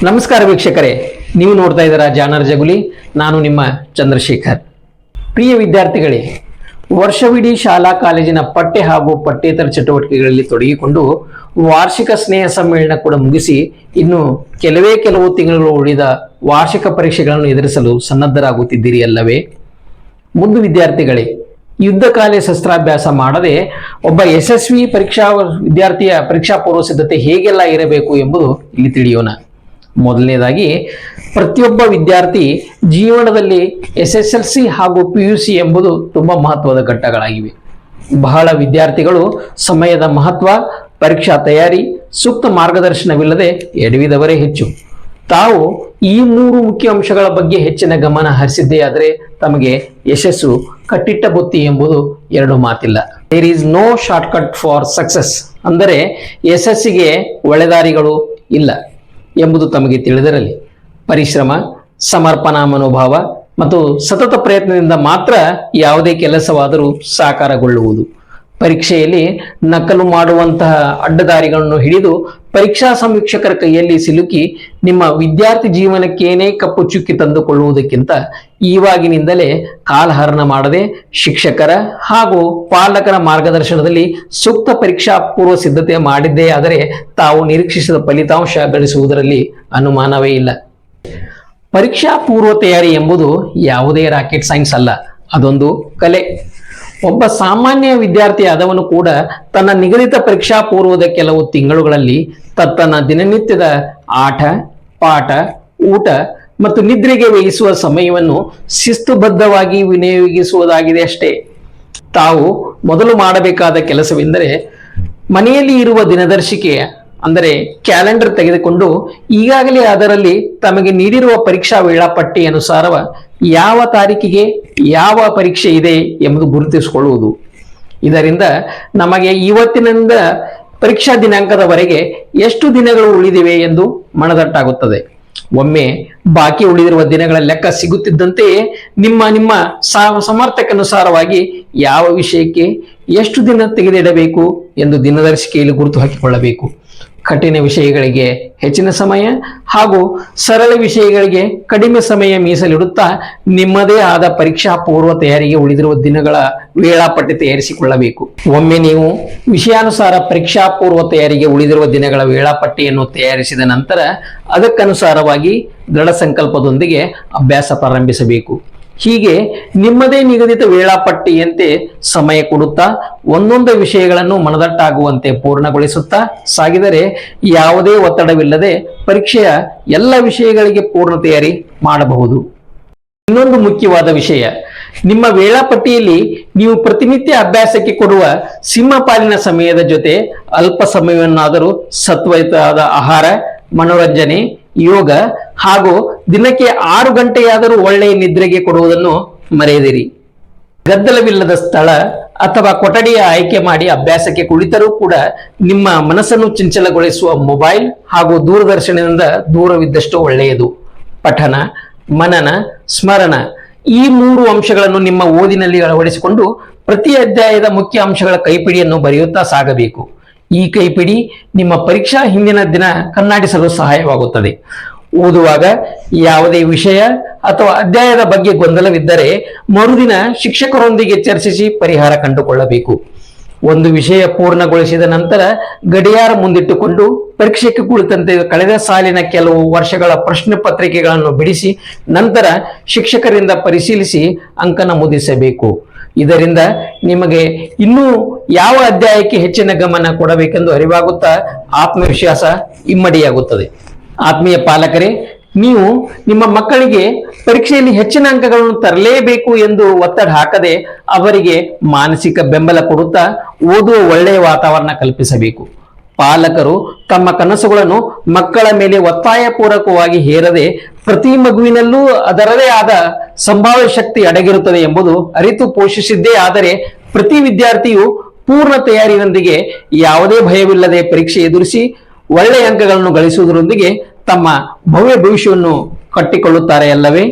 ನಮಸ್ಕಾರ ವೀಕ್ಷಕರೇ, ನೀವು ನೋಡ್ತಾ ಇದ್ದೀರಾ ಜಾಣರ ಜಗುಲಿ. ನಾನು ನಿಮ್ಮ ಚಂದ್ರಶೇಖರ್. ಪ್ರಿಯ ವಿದ್ಯಾರ್ಥಿಗಳೇ, ವರ್ಷವಿಡೀ ಶಾಲಾ ಕಾಲೇಜಿನ ಪಠ್ಯ ಹಾಗೂ ಪಠ್ಯೇತರ ಚಟುವಟಿಕೆಗಳಲ್ಲಿ ತೊಡಗಿಕೊಂಡು ವಾರ್ಷಿಕ ಸ್ನೇಹ ಸಮ್ಮೇಳನ ಕೂಡ ಮುಗಿಸಿ ಇನ್ನು ಕೆಲವು ತಿಂಗಳು ಉಳಿದ ವಾರ್ಷಿಕ ಪರೀಕ್ಷೆಗಳನ್ನು ಎದುರಿಸಲು ಸನ್ನದ್ಧರಾಗುತ್ತಿದ್ದೀರಿ ಅಲ್ಲವೇ? ಮುದ್ದು ವಿದ್ಯಾರ್ಥಿಗಳೇ, ಯುದ್ಧಕಾಲ ಶಸ್ತ್ರಾಭ್ಯಾಸ ಮಾಡದೆ ಒಬ್ಬ ಯಶಸ್ವಿ ವಿದ್ಯಾರ್ಥಿಯ ಪರೀಕ್ಷಾ ಪೂರ್ವ ಸಿದ್ಧತೆ ಹೇಗೆಲ್ಲ ಇರಬೇಕು ಎಂಬುದು ಇಲ್ಲಿ ತಿಳಿಯೋಣ. ಮೊದಲನೇದಾಗಿ, ಪ್ರತಿಯೊಬ್ಬ ವಿದ್ಯಾರ್ಥಿ ಜೀವನದಲ್ಲಿ SSLC ಹಾಗೂ PUC ಎಂಬುದು ತುಂಬಾ ಮಹತ್ವದ ಘಟ್ಟಗಳಾಗಿವೆ. ಬಹಳ ವಿದ್ಯಾರ್ಥಿಗಳು ಸಮಯದ ಮಹತ್ವ, ಪರೀಕ್ಷಾ ತಯಾರಿ, ಸೂಕ್ತ ಮಾರ್ಗದರ್ಶನವಿಲ್ಲದೆ ಎಡವಿದವರೇ ಹೆಚ್ಚು. ತಾವು ಈ 3 ಮುಖ್ಯ ಅಂಶಗಳ ಬಗ್ಗೆ ಹೆಚ್ಚಿನ ಗಮನ ಹರಿಸಿದ್ದೇ ಆದರೆ ತಮಗೆ ಯಶಸ್ಸು ಕಟ್ಟಿಟ್ಟ ಬುತ್ತಿ ಎಂಬುದು ಎರಡು ಮಾತಿಲ್ಲ. There is no shortcut for success. ಅಂದರೆ ಯಶಸ್ಸಿಗೆ ಒಳೆದಾರಿಗಳು ಇಲ್ಲ ಎಂಬುದು ತಮಗೆ ತಿಳಿದಿರಲಿ. ಪರಿಶ್ರಮ, ಸಮರ್ಪಣಾ ಮನೋಭಾವ ಮತ್ತು ಸತತ ಪ್ರಯತ್ನದಿಂದ ಮಾತ್ರ ಯಾವುದೇ ಕೆಲಸವಾದರೂ ಸಾಕಾರಗೊಳ್ಳುವುದು. ಪರೀಕ್ಷೆಯಲ್ಲಿ ನಕಲು ಮಾಡುವಂತಹ ಅಡ್ಡದಾರಿಗಳನ್ನು ಹಿಡಿದು ಪರೀಕ್ಷಾ ಸಮೀಕ್ಷಕರ ಕೈಯಲ್ಲಿ ಸಿಲುಕಿ ನಿಮ್ಮ ವಿದ್ಯಾರ್ಥಿ ಜೀವನಕ್ಕೇನೇ ಕಪ್ಪು ಚುಕ್ಕಿ ತಂದುಕೊಳ್ಳುವುದಕ್ಕಿಂತ ಈವಾಗಿನಿಂದಲೇ ಕಾಲಹರಣ ಮಾಡದೆ ಶಿಕ್ಷಕರ ಹಾಗೂ ಪಾಲಕರ ಮಾರ್ಗದರ್ಶನದಲ್ಲಿ ಸೂಕ್ತ ಪರೀಕ್ಷಾ ಪೂರ್ವ ಸಿದ್ಧತೆ ಮಾಡಿದ್ದೇ ಆದರೆ ತಾವು ನಿರೀಕ್ಷಿಸಿದ ಫಲಿತಾಂಶ ಗಳಿಸುವುದರಲ್ಲಿ ಅನುಮಾನವೇ ಇಲ್ಲ. ಪರೀಕ್ಷಾ ಪೂರ್ವ ತಯಾರಿ ಎಂಬುದು ಯಾವುದೇ ರಾಕೆಟ್ ಸೈನ್ಸ್ ಅಲ್ಲ, ಅದೊಂದು ಕಲೆ. ಒಬ್ಬ ಸಾಮಾನ್ಯ ವಿದ್ಯಾರ್ಥಿ ಆದವನು ಕೂಡ ತನ್ನ ನಿಗದಿತ ಪರೀಕ್ಷಾ ಪೂರ್ವದ ಕೆಲವು ತಿಂಗಳುಗಳಲ್ಲಿ ತನ್ನ ದಿನನಿತ್ಯದ ಆಟ, ಪಾಠ, ಊಟ ಮತ್ತು ನಿದ್ರೆಗೆ ವ್ಯಯಿಸುವ ಸಮಯವನ್ನು ಶಿಸ್ತುಬದ್ಧವಾಗಿ ವಿನಿಯೋಗಿಸುವುದಾಗಿದೆ ಅಷ್ಟೇ. ತಾವು ಮೊದಲು ಮಾಡಬೇಕಾದ ಕೆಲಸವೆಂದರೆ ಮನೆಯಲ್ಲಿ ಇರುವ ದಿನದರ್ಶಿಕೆ ಅಂದರೆ ಕ್ಯಾಲೆಂಡರ್ ತೆಗೆದುಕೊಂಡು ಈಗಾಗಲೇ ಅದರಲ್ಲಿ ತಮಗೆ ನೀಡಿರುವ ಪರೀಕ್ಷಾ ವೇಳಾಪಟ್ಟಿ ಅನುಸಾರ ಯಾವ ತಾರೀಕಿಗೆ ಯಾವ ಪರೀಕ್ಷೆ ಇದೆ ಎಂಬುದು ಗುರುತಿಸಿಕೊಳ್ಳುವುದು. ಇದರಿಂದ ನಮಗೆ ಇವತ್ತಿನಿಂದ ಪರೀಕ್ಷಾ ದಿನಾಂಕದವರೆಗೆ ಎಷ್ಟು ದಿನಗಳು ಉಳಿದಿವೆ ಎಂದು ಮನದಟ್ಟಾಗುತ್ತದೆ. ಒಮ್ಮೆ ಬಾಕಿ ಉಳಿದಿರುವ ದಿನಗಳ ಲೆಕ್ಕ ಸಿಗುತ್ತಿದ್ದಂತೆಯೇ ನಿಮ್ಮ ಸಮರ್ಥಕ್ಕನುಸಾರವಾಗಿ ಯಾವ ವಿಷಯಕ್ಕೆ ಎಷ್ಟು ದಿನ ತೆಗೆದಿಡಬೇಕು ಎಂದು ದಿನದರ್ಶಿಕೆಯಲ್ಲಿ ಗುರುತು ಹಾಕಿಕೊಳ್ಳಬೇಕು. ಕಠಿಣ ವಿಷಯಗಳಿಗೆ ಹೆಚ್ಚಿನ ಸಮಯ ಹಾಗೂ ಸರಳ ವಿಷಯಗಳಿಗೆ ಕಡಿಮೆ ಸಮಯ ಮೀಸಲಿಡುತ್ತಾ ನಿಮ್ಮದೇ ಆದ ಪರೀಕ್ಷಾ ಪೂರ್ವ ತಯಾರಿಗೆ ಉಳಿದಿರುವ ದಿನಗಳ ವೇಳಾಪಟ್ಟಿ ತಯಾರಿಸಿಕೊಳ್ಳಬೇಕು. ಒಮ್ಮೆ ನೀವು ವಿಷಯಾನುಸಾರ ಪರೀಕ್ಷಾ ಪೂರ್ವ ತಯಾರಿಗೆ ಉಳಿದಿರುವ ದಿನಗಳ ವೇಳಾಪಟ್ಟಿಯನ್ನು ತಯಾರಿಸಿದ ನಂತರ ಅದಕ್ಕನುಸಾರವಾಗಿ ದೃಢ ಸಂಕಲ್ಪದೊಂದಿಗೆ ಅಭ್ಯಾಸ ಪ್ರಾರಂಭಿಸಬೇಕು. ಹೀಗೆ ನಿಮ್ಮದೇ ನಿಗದಿತ ವೇಳಾಪಟ್ಟಿಯಂತೆ ಸಮಯ ಕೊಡುತ್ತಾ ಒಂದೊಂದು ವಿಷಯಗಳನ್ನು ಮನದಟ್ಟಾಗುವಂತೆ ಪೂರ್ಣಗೊಳಿಸುತ್ತಾ ಸಾಗಿದರೆ ಯಾವುದೇ ಒತ್ತಡವಿಲ್ಲದೆ ಪರೀಕ್ಷೆಯ ಎಲ್ಲ ವಿಷಯಗಳಿಗೆ ಪೂರ್ಣ ತಯಾರಿ ಮಾಡಬಹುದು. ಇನ್ನೊಂದು ಮುಖ್ಯವಾದ ವಿಷಯ, ನಿಮ್ಮ ವೇಳಾಪಟ್ಟಿಯಲ್ಲಿ ನೀವು ಪ್ರತಿನಿತ್ಯ ಅಭ್ಯಾಸಕ್ಕೆ ಕೊಡುವ ಸಿಂಹಪಾಲಿನ ಸಮಯದ ಜೊತೆ ಅಲ್ಪ ಸಮಯವನ್ನಾದರೂ ಸತ್ವಯುತವಾದ ಆಹಾರ, ಮನೋರಂಜನೆ, ಯೋಗ ಹಾಗೂ ದಿನಕ್ಕೆ 6 ಗಂಟೆಯಾದರೂ ಒಳ್ಳೆಯ ನಿದ್ರೆಗೆ ಕೊಡುವುದನ್ನು ಮರೆಯದಿರಿ. ಗದ್ದಲವಿಲ್ಲದ ಸ್ಥಳ ಅಥವಾ ಕೊಠಡಿಯ ಆಯ್ಕೆ ಮಾಡಿ ಅಭ್ಯಾಸಕ್ಕೆ ಕುಳಿತರೂ ಕೂಡ ನಿಮ್ಮ ಮನಸ್ಸನ್ನು ಚಂಚಲಗೊಳಿಸುವ ಮೊಬೈಲ್ ಹಾಗೂ ದೂರದರ್ಶನದಿಂದ ದೂರವಿದ್ದಷ್ಟು ಒಳ್ಳೆಯದು. ಪಠನ, ಮನನ, ಸ್ಮರಣ ಈ 3 ಅಂಶಗಳನ್ನು ನಿಮ್ಮ ಓದಿನಲ್ಲಿ ಅಳವಡಿಸಿಕೊಂಡು ಪ್ರತಿ ಅಧ್ಯಾಯದ ಮುಖ್ಯ ಅಂಶಗಳ ಕೈಪಿಡಿಯನ್ನು ಬರೆಯುತ್ತಾ ಸಾಗಬೇಕು. ಈ ಕೈಪಿಡಿ ನಿಮ್ಮ ಪರೀಕ್ಷಾ ಹಿಂದಿನ ದಿನ ಕಣ್ಣಾಡಿಸಲು ಸಹಾಯವಾಗುತ್ತದೆ. ಓದುವಾಗ ಯಾವುದೇ ವಿಷಯ ಅಥವಾ ಅಧ್ಯಾಯದ ಬಗ್ಗೆ ಗೊಂದಲವಿದ್ದರೆ ಮರುದಿನ ಶಿಕ್ಷಕರೊಂದಿಗೆ ಚರ್ಚಿಸಿ ಪರಿಹಾರ ಕಂಡುಕೊಳ್ಳಬೇಕು. ಒಂದು ವಿಷಯ ಪೂರ್ಣಗೊಳಿಸಿದ ನಂತರ ಗಡಿಯಾರ ಮುಂದಿಟ್ಟುಕೊಂಡು ಪರೀಕ್ಷೆಗೆ ಕುಳಿತಂತೆ ಕಳೆದ ಸಾಲಿನ ಕೆಲವು ವರ್ಷಗಳ ಪ್ರಶ್ನೆ ಪತ್ರಿಕೆಗಳನ್ನು ಬಿಡಿಸಿ ನಂತರ ಶಿಕ್ಷಕರಿಂದ ಪರಿಶೀಲಿಸಿ ಅಂಕ ನಮೂದಿಸಬೇಕು. ಇದರಿಂದ ನಿಮಗೆ ಇನ್ನೂ ಯಾವ ಅಧ್ಯಾಯಕ್ಕೆ ಹೆಚ್ಚಿನ ಗಮನ ಕೊಡಬೇಕೆಂದು ಅರಿವಾಗುತ್ತಾ ಆತ್ಮವಿಶ್ವಾಸ ಇಮ್ಮಡಿಯಾಗುತ್ತದೆ. ಆತ್ಮೀಯ ಪಾಲಕರೇ, ನೀವು ನಿಮ್ಮ ಮಕ್ಕಳಿಗೆ ಪರೀಕ್ಷೆಯಲ್ಲಿ ಹೆಚ್ಚಿನ ಅಂಕಗಳನ್ನು ತರಲೇಬೇಕು ಎಂದು ಒತ್ತಡ ಹಾಕದೆ ಅವರಿಗೆ ಮಾನಸಿಕ ಬೆಂಬಲ ಕೊಡುತ್ತಾ ಓದುವ ಒಳ್ಳೆಯ ವಾತಾವರಣ ಕಲ್ಪಿಸಬೇಕು. ಪಾಲಕರು ತಮ್ಮ ಕನಸುಗಳನ್ನು ಮಕ್ಕಳ ಮೇಲೆ ಒತ್ತಾಯ ಪೂರ್ವಕವಾಗಿ ಹೇರದೆ ಪ್ರತಿ ಮಗುವಿನಲ್ಲೂ ಅದರದೇ ಆದ ಸಂಭಾವ್ಯ ಶಕ್ತಿ ಅಡಗಿರುತ್ತದೆ ಎಂಬುದು ಅರಿತು ಪೋಷಿಸಿದ್ದೇ ಆದರೆ ಪ್ರತಿ ವಿದ್ಯಾರ್ಥಿಯು ಪೂರ್ಣ ತಯಾರಿಯೊಂದಿಗೆ ಯಾವುದೇ ಭಯವಿಲ್ಲದೆ ಪರೀಕ್ಷೆ ಎದುರಿಸಿ ಒಳ್ಳೆಯ ಅಂಕಗಳನ್ನು ಗಳಿಸುವುದರೊಂದಿಗೆ ತಮ್ಮ ಭವ್ಯ ಭವಿಷ್ಯವನ್ನು ಕಟ್ಟಿಕೊಳ್ಳುತ್ತಾರೆ ಅಲ್ಲವೇ?